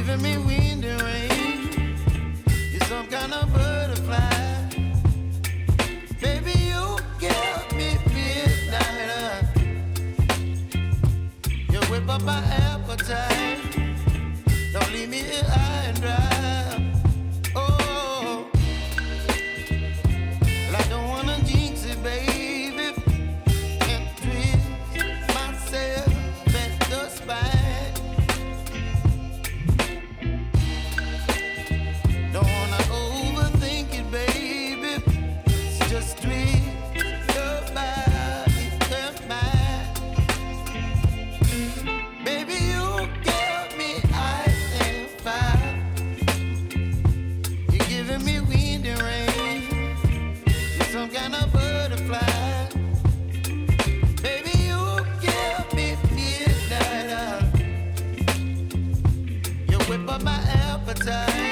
giving me wind and rain. You're some kind of butterfly. Baby, you give me midnight. You whip up my appetite. Don't leave me here high and dry. Oh, well, I don't wanna jinx it, baby, and twist myself at the spine. Don't wanna overthink it, baby. It's just twist your body and mine. Baby, you give me ice and fire. You're giving me wind and rain. You're some kind of butterfly. Baby, you give me midnight. You whip up my appetite.